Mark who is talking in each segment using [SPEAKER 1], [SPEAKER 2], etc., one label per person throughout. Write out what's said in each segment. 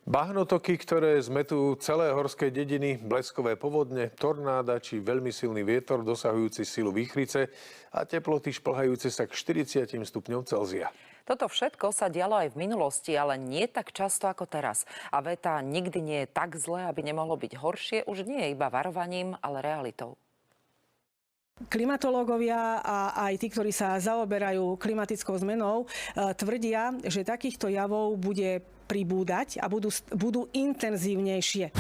[SPEAKER 1] Bahnotoky, ktoré zmetú celé horské dediny, bleskové povodne, tornáda či veľmi silný vietor dosahujúci silu výchrice a teploty šplhajúce sa k 40 stupňom Celzia.
[SPEAKER 2] Toto všetko sa dialo aj v minulosti, ale nie tak často ako teraz. A veta nikdy nie je tak zlé, aby nemohlo byť horšie, už nie je iba varovaním, ale realitou.
[SPEAKER 3] Klimatológovia a aj tí, ktorí sa zaoberajú klimatickou zmenou, tvrdia, že takýchto javov bude pribúdať a budú intenzívnejšie.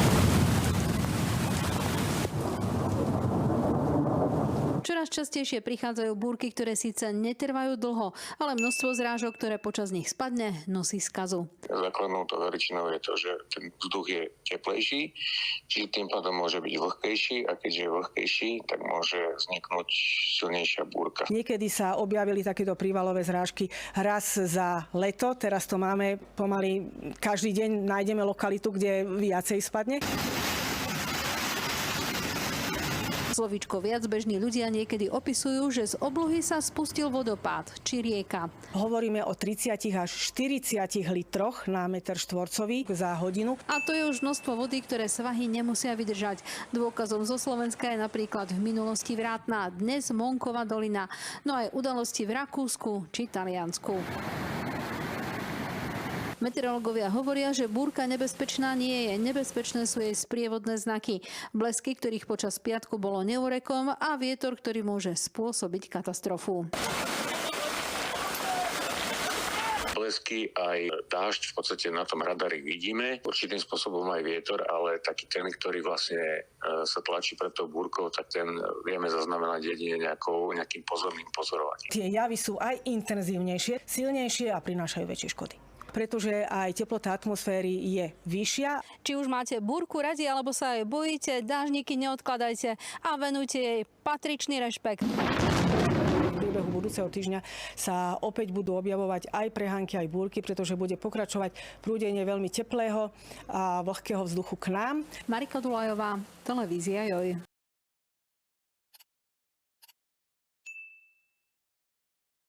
[SPEAKER 4] Čoraz častejšie prichádzajú búrky, ktoré síce netrvajú dlho, ale množstvo zrážok, ktoré počas nich spadne, nosí skazu.
[SPEAKER 5] Základnou toho väčšinou je to, že ten vzduch je teplejší, čiže tým pádom môže byť vlhkejší a keďže je vlhkejší, tak môže vzniknúť silnejšia búrka.
[SPEAKER 3] Niekedy sa objavili takéto prívalové zrážky raz za leto, teraz to máme pomaly každý deň, nájdeme lokalitu, kde viacej spadne.
[SPEAKER 4] Slovíčko viac bežní ľudia niekedy opisujú, že z oblohy sa spustil vodopád či rieka.
[SPEAKER 3] Hovoríme o 30 až 40 litroch na meter štvorcový za hodinu.
[SPEAKER 4] A to je už množstvo vody, ktoré svahy nemusia vydržať. Dôkazom zo Slovenska je napríklad v minulosti Vrátna, dnes Monková dolina, no aj udalosti v Rakúsku či Taliansku. Meteorológovia hovoria, že búrka nebezpečná nie je. Nebezpečné sú jej sprievodné znaky. Blesky, ktorých počas piatku bolo neurekom a vietor, ktorý môže spôsobiť katastrofu.
[SPEAKER 5] Blesky aj dážď v podstate na tom radari vidíme. Určitým spôsobom aj vietor, ale taký ten, ktorý vlastne sa tlačí pred tou búrkou, tak ten vieme zaznamenať jedine nejakým pozorným pozorovaním.
[SPEAKER 3] Tie javy sú aj intenzívnejšie, silnejšie a prinášajú väčšie škody. Pretože aj teplota atmosféry je vyššia.
[SPEAKER 4] Či už máte búrku radi, alebo sa jej bojíte, dážniky neodkladajte a venujte jej patričný rešpekt.
[SPEAKER 3] V priebehu budúceho týždňa sa opäť budú objavovať aj prehánky, aj búrky, pretože bude pokračovať prúdenie veľmi teplého a vlhkého vzduchu k nám.
[SPEAKER 4] Marika Dulajová, televízia Joj.